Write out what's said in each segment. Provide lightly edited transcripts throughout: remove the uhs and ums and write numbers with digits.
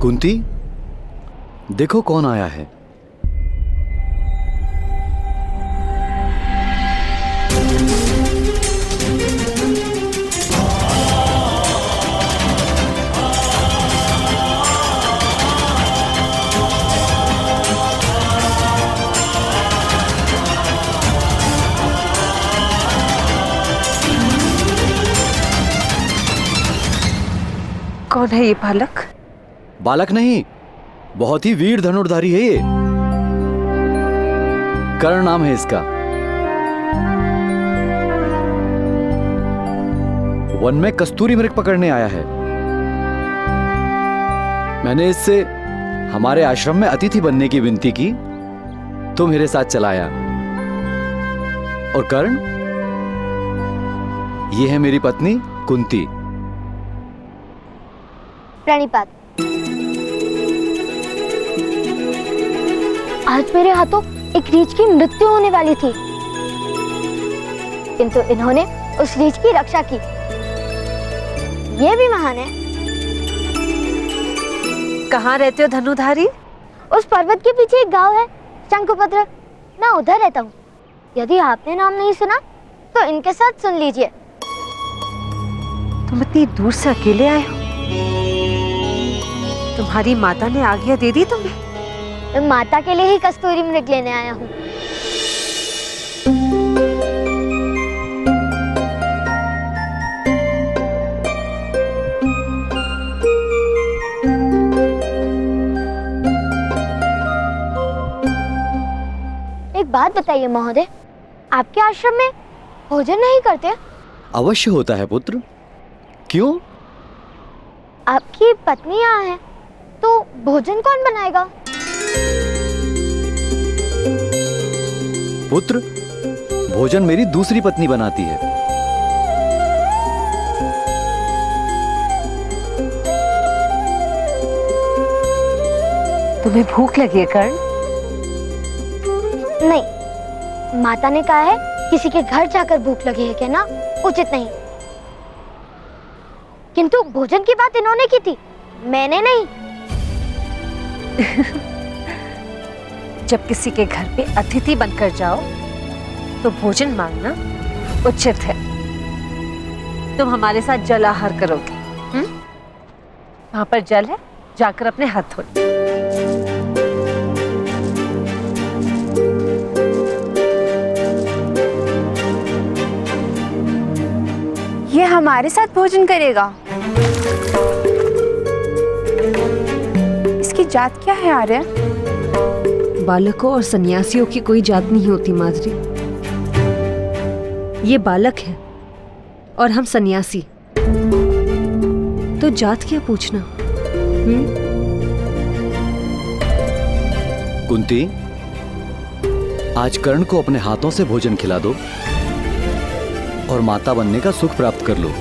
कुंती, देखो कौन आया है। कौन है ये बालक? बालक नहीं, बहुत ही वीर धनुर्धारी है ये। कर्ण नाम है इसका। वन में कस्तूरी मृग पकड़ने आया है। मैंने इससे हमारे आश्रम में अतिथि बनने की विनती की तो मेरे साथ चला आया। और कर्ण, ये है मेरी पत्नी कुंती। प्रणिपात। आज मेरे हाथों एक रीछ की मृत्यु होने वाली थी, किंतु इन्होंने उस रीछ की रक्षा की। ये भी महान है। कहाँ रहते हो धनुधारी? उस पर्वत के पीछे एक गांव है, शंकुपत्र। मैं उधर रहता हूँ। यदि आपने नाम नहीं सुना तो इनके साथ सुन लीजिए। तुम इतनी दूर से अकेले आए हो? तुम्हारी माता ने आज्ञा दे दी तुम्हें? मैं माता के लिए ही कस्तूरी मृग लेने आया हूँ। एक बात बताइए महोदय, आपके आश्रम में भोजन नहीं करते? अवश्य होता है पुत्र। क्यों? आपकी पत्नी यहाँ है तो भोजन कौन बनाएगा? पुत्र, भोजन मेरी दूसरी पत्नी बनाती है। तुम्हें भूख लगी है कर्ण? नहीं, माता ने कहा है किसी के घर जाकर भूख लगी है कहना उचित नहीं। किंतु भोजन की बात इन्होंने की थी, मैंने नहीं। जब किसी के घर पे अतिथि बनकर जाओ तो भोजन मांगना उचित है। तुम हमारे साथ जल आहार करोगे। वहां पर जल है, जाकर अपने हाथ धो लो। ये हमारे साथ भोजन करेगा? इसकी जात क्या है आर्य? बालकों और सन्यासियों की कोई जात नहीं होती माधुरी। ये बालक है और हम सन्यासी, तो जात क्या पूछना? कुंती, आज कर्ण को अपने हाथों से भोजन खिला दो और माता बनने का सुख प्राप्त कर लो।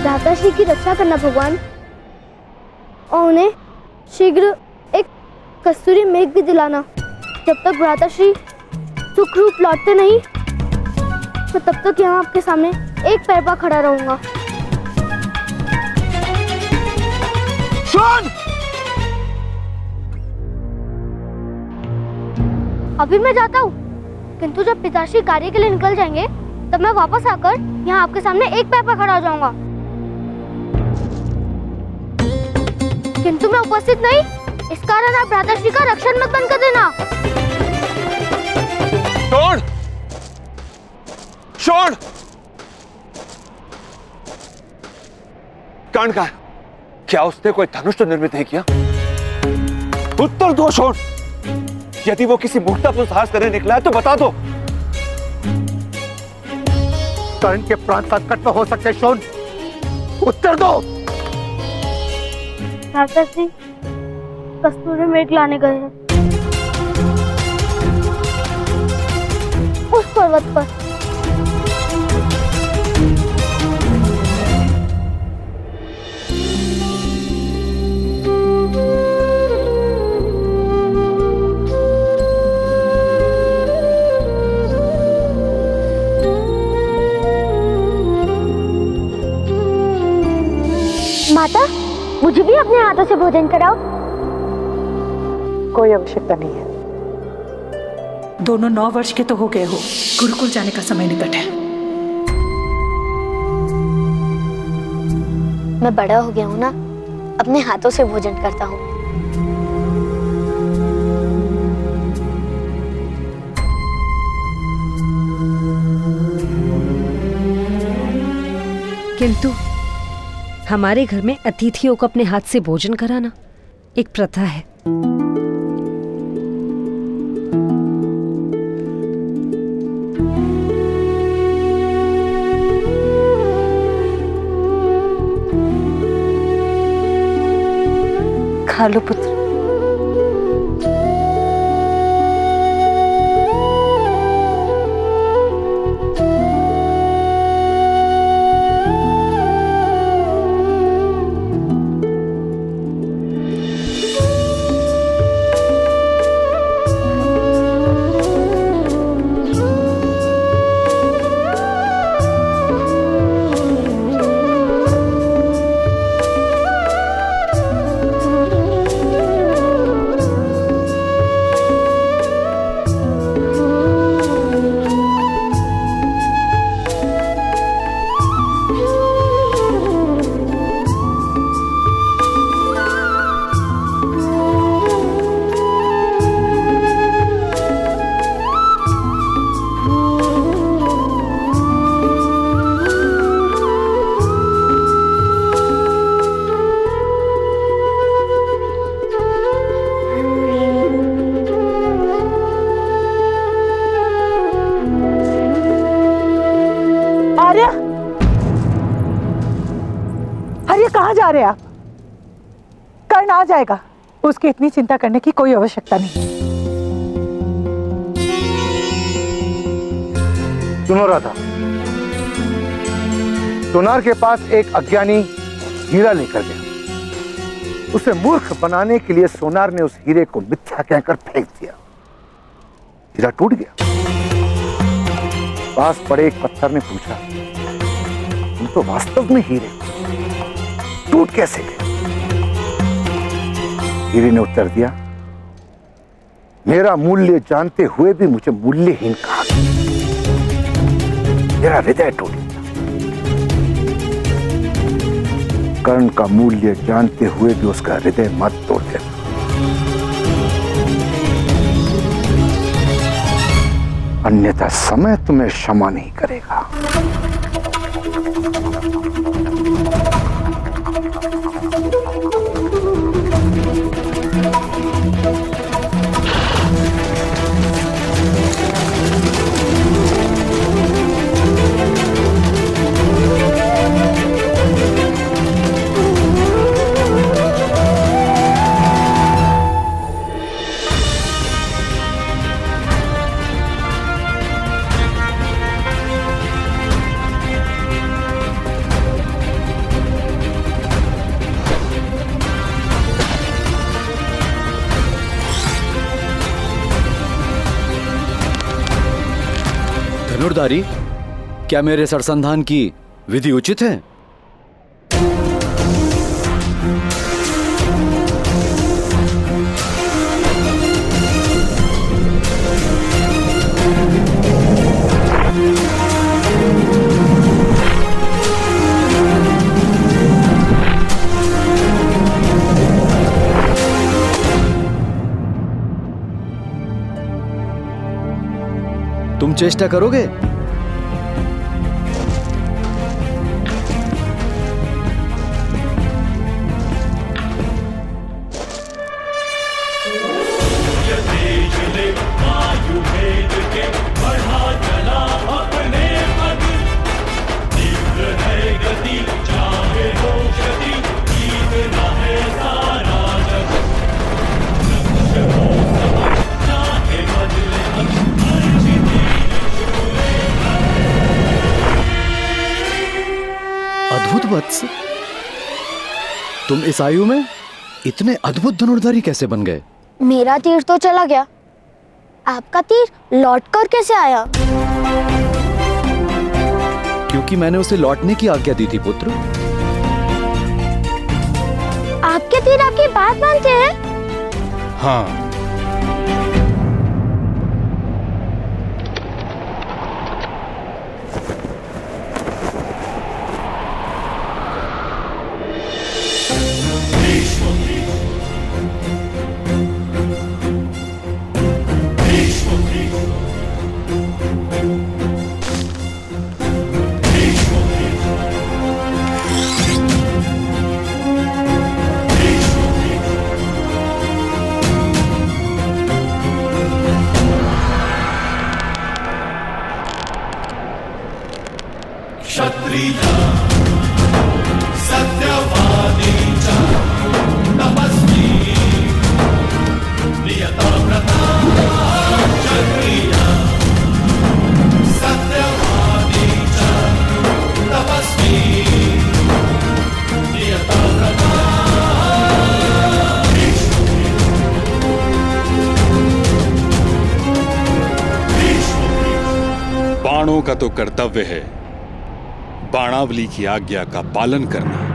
भ्राताश्री की रक्षा करना भगवान, और उन्हें शीघ्र एक कस्तूरी मेघ भी दिलाना। जब तक भ्राताश्री सुखरूप लौटते नहीं तो तब तक यहाँ आपके सामने एक पैर पर खड़ा रहूंगा। सुन! अभी मैं जाता हूँ, किंतु जब पिताश्री कार्य के लिए निकल जाएंगे तब मैं वापस आकर यहाँ आपके सामने एक पैर पर खड़ा हो जाऊंगा। किंतु मैं उपस्थित नहीं, इस कारण आप भ्राताश्री का रक्षण मत बंद कर देना। छोड़! छोड़! कर्ण का क्या उसने कोई धनुष तो निर्मित नहीं किया? उत्तर दो छोड़! यदि वो किसी मूर्खतापूर्ण साहस करने निकला है तो बता दो। कर्ण के प्राण संकट में हो सकते शोन, उत्तर दो। भ्राता श्री कस्तूरी मृग लाने गए हैं उस पर्वत पर। माता, मुझे भी अपने हाथों से भोजन कराओ। कोई आवश्यकता नहीं है। दोनों 9 वर्ष के तो हो गए हो, गुरुकुल जाने का समय निकट है। मैं बड़ा हो गया हूँ ना, अपने हाथों से भोजन करता हूँ। किंतु हमारे घर में अतिथियों को अपने हाथ से भोजन कराना एक प्रथा है। खा लो पुत्र। अरे कहाँ जा रहे हैं आप? कर्ण आ जाएगा, उसकी इतनी चिंता करने की कोई आवश्यकता नहीं। सुनो राधा, सोनार के पास एक अज्ञानी हीरा लेकर गया। उसे मूर्ख बनाने के लिए सोनार ने उस हीरे को मिथ्या कहकर फेंक दिया। हीरा टूट गया। पास पड़े एक पत्थर ने पूछा, तुम तो वास्तव में हीरे टूट कैसे गए? हीरे ने उत्तर दिया, मेरा मूल्य जानते हुए भी मुझे मूल्यहीन कहा गया। मेरा हृदय टूट गया। कर्ण का मूल्य जानते हुए भी उसका हृदय मत तोड़ देना। अन्यथा समय तुम्हें क्षमा नहीं करेगा। धनुर्धारी, क्या मेरे सरसंधान की विधि उचित है? तुम चेष्टा करोगे? चाहे हो क्षति जीतना है। वत्स, तुम इस आयु में इतने अद्भुत धनुर्धारी कैसे बन गए? मेरा तीर तो चला गया, आपका तीर लौटकर कैसे आया? क्योंकि मैंने उसे लौटने की आज्ञा दी थी पुत्र। आपके तीर आपकी बात मानते हैं? हाँ, बाणों का तो कर्तव्य है बाणावली की आज्ञा का पालन करना।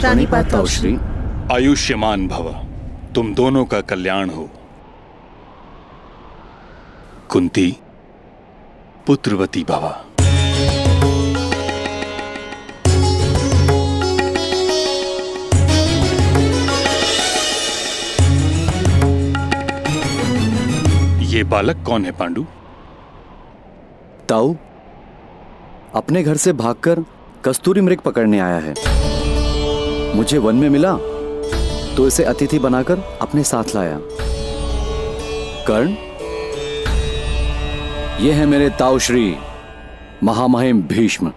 प्रणिपात ताऊ श्री। आयुष्यमान भव, तुम दोनों का कल्याण हो। कुंती पुत्रवती भव। ये बालक कौन है पांडु? ताऊ अपने घर से भागकर कस्तूरी मृग पकड़ने आया है। मुझे वन में मिला तो इसे अतिथि बनाकर अपने साथ लाया। कर्ण, ये है मेरे ताऊ श्री महामहिम भीष्म।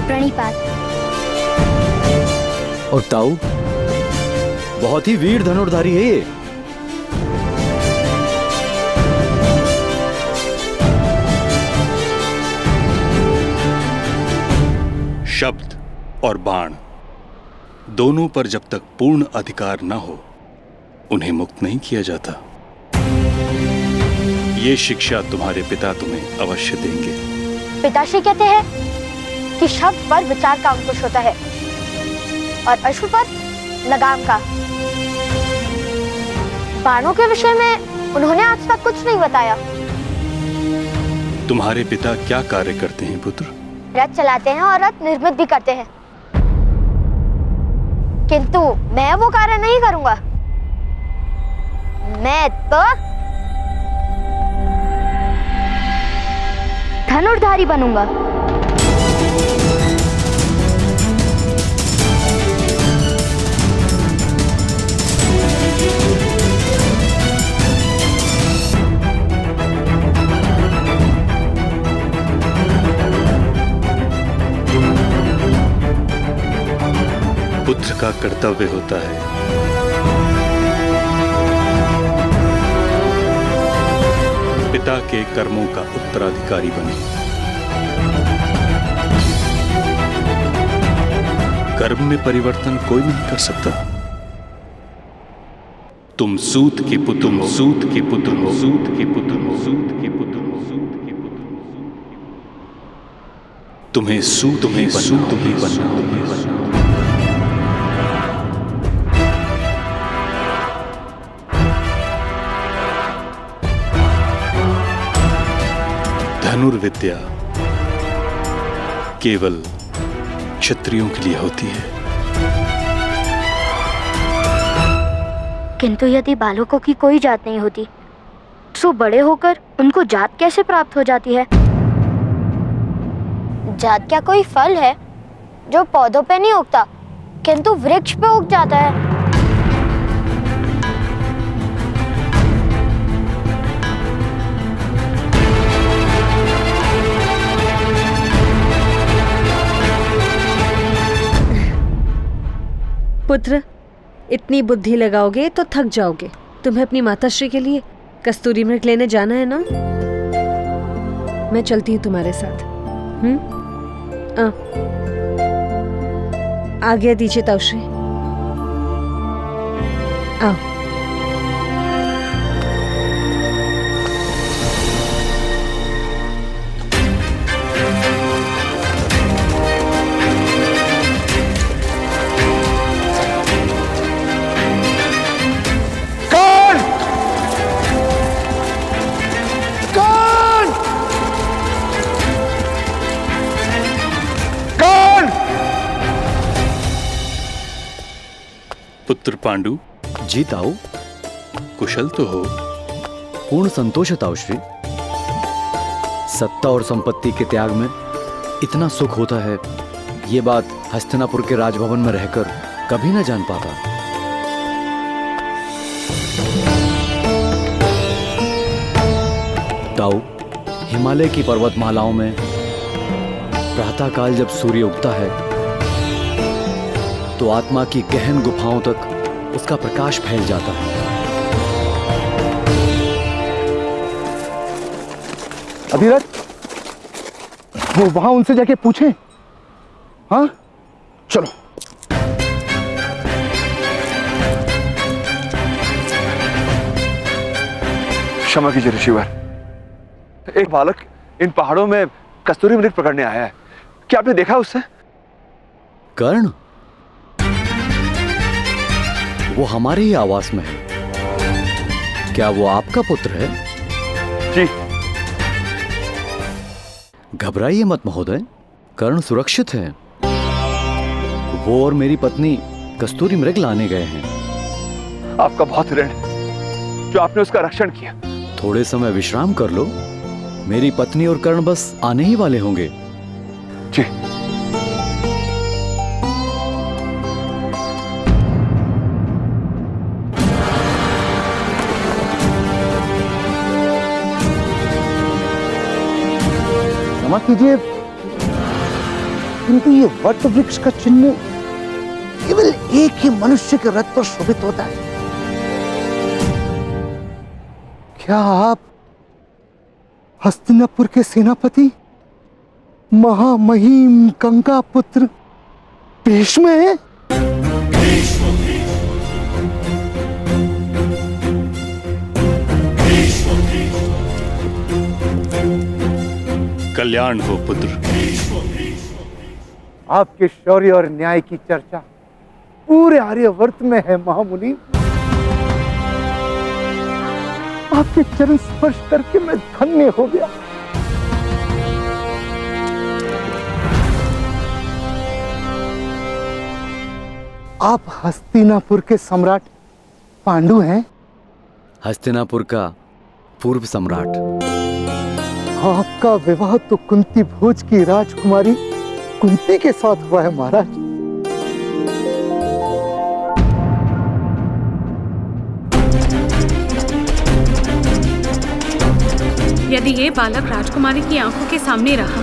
प्रणिपात। और ताऊ बहुत ही वीर धनुर्धारी है ये। शब्द और बाण दोनों पर जब तक पूर्ण अधिकार न हो उन्हें मुक्त नहीं किया जाता। ये शिक्षा तुम्हारे पिता तुम्हें अवश्य देंगे। पिताश्री कहते हैं कि शब्द पर विचार का अंकुश होता है और अश्व पर लगाम का। बाणों के विषय में उन्होंने आज तक कुछ नहीं बताया। तुम्हारे पिता क्या कार्य करते हैं पुत्र? रथ चलाते हैं और रथ निर्मित भी करते हैं, किंतु मैं वो कार्य नहीं करूंगा। मैं तो धनुर्धारी बनूंगा। पुत्र का कर्तव्य होता है पिता के कर्मों का उत्तराधिकारी बने। कर्म में परिवर्तन कोई नहीं कर सकता। तुम सूत के पुत्र, तुम सूत के पुत्र हो, सूत के पुत्र हो, सूत के पुत्र हो, सूत के पुत्र हो। तुम्हें सूत ही बनना। धनुर्विद्या केवल क्षत्रियों के लिए होती है। किंतु यदि बालकों की कोई जात नहीं होती तो बड़े होकर उनको जात कैसे प्राप्त हो जाती है? जात क्या कोई फल है जो पौधों पे नहीं उगता किंतु वृक्ष पे उग जाता है? पुत्र, इतनी बुद्धि लगाओगे तो थक जाओगे। तुम्हें अपनी माताश्री के लिए कस्तूरी मृग लेने जाना है ना? मैं चलती हूँ तुम्हारे साथ। आज्ञा दीजिए ताऊश्री। आओ। पुत्र पांडु, जी ताऊ। कुशल तो हो? पूर्ण संतोष है ताऊश्री। सत्ता और संपत्ति के त्याग में इतना सुख होता है, ये बात हस्तिनापुर के राजभवन में रहकर कभी न जान पाता। ताऊ, हिमालय की पर्वतमालाओं में प्रातःकाल जब सूर्य उगता है तो आत्मा की गहन गुफाओं तक उसका प्रकाश फैल जाता है। अभिरथ, वो वहां उनसे जाके पूछें। हाँ, चलो। क्षमा कीजिए ऋषिवर, एक बालक इन पहाड़ों में कस्तूरी मृग पकड़ने आया है। क्या आपने देखा उससे? कर्ण? वो हमारे ही आवास में है। क्या वो आपका पुत्र है? जी। घबराइए मत महोदय, कर्ण सुरक्षित है। वो और मेरी पत्नी कस्तूरी मृग लाने गए हैं। आपका बहुत ऋण है जो आपने उसका रक्षण किया। थोड़े समय विश्राम कर लो, मेरी पत्नी और कर्ण बस आने ही वाले होंगे। जी। क्षमा कीजिए, किंतु ये वट वृक्ष का चिन्ह केवल एक ही मनुष्य के रथ पर शोभित होता है। क्या आप हस्तिनापुर के सेनापति महामहिम गंगा पुत्र भीष्म हैं? कल्याण हो पुत्र। आपके शौर्य और न्याय की चर्चा पूरे आर्यवर्त में है महामुनि। आपके चरण स्पर्श करके मैं धन्य हो गया। आप हस्तिनापुर के सम्राट पांडु हैं? हस्तिनापुर का पूर्व सम्राट। आपका विवाह तो कुंती भोज की राजकुमारी कुंती के साथ हुआ है महाराज। यदि ये बालक राजकुमारी की आंखों के सामने रहा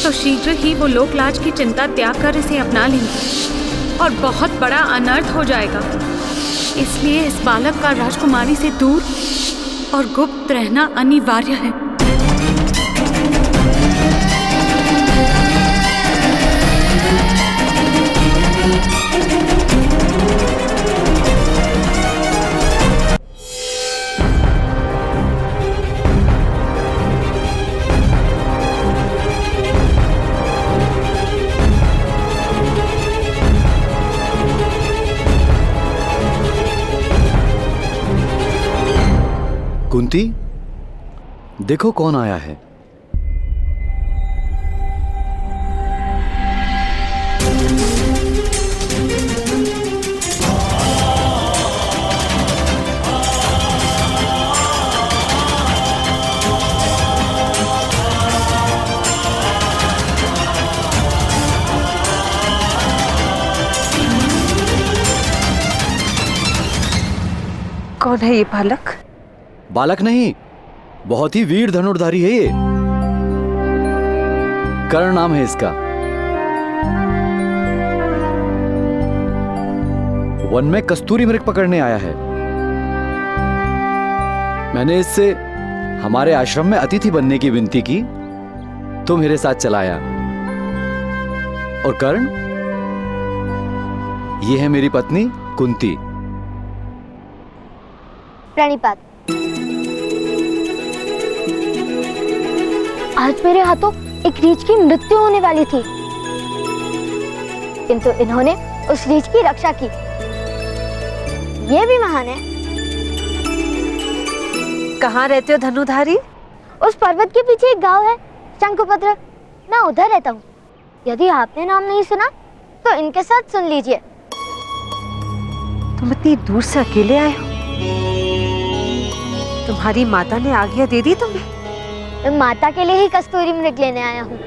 तो शीघ्र ही वो लोकलाज की चिंता त्याग कर इसे अपना लेंगे और बहुत बड़ा अनर्थ हो जाएगा। इसलिए इस बालक का राजकुमारी से दूर और गुप्त रहना अनिवार्य है। कुंती, देखो कौन आया है। कौन है ये बालक? बालक नहीं, बहुत ही वीर धनुर्धारी है ये। कर्ण नाम है इसका। वन में कस्तूरी मृग पकड़ने आया है। मैंने इससे हमारे आश्रम में अतिथि बनने की विनती की तो मेरे साथ चला आया। और कर्ण, ये है मेरी पत्नी कुंती। प्रणिपात। आज मेरे हाथों एक रीछ की मृत्यु होने वाली थी, किंतु इन्होंने उस रीछ की रक्षा की। ये भी महान है। कहाँ रहते हो धनुधारी? उस पर्वत के पीछे एक गांव है, शंकुपत्र। मैं उधर रहता हूँ। यदि आपने नाम नहीं सुना तो इनके साथ सुन लीजिए। तुम इतनी दूर से अकेले आए हो? तुम्हारी माता ने आज्ञा दे दी तुम्हें? मैं माता के लिए ही कस्तूरी मृग लेने आया हूँ।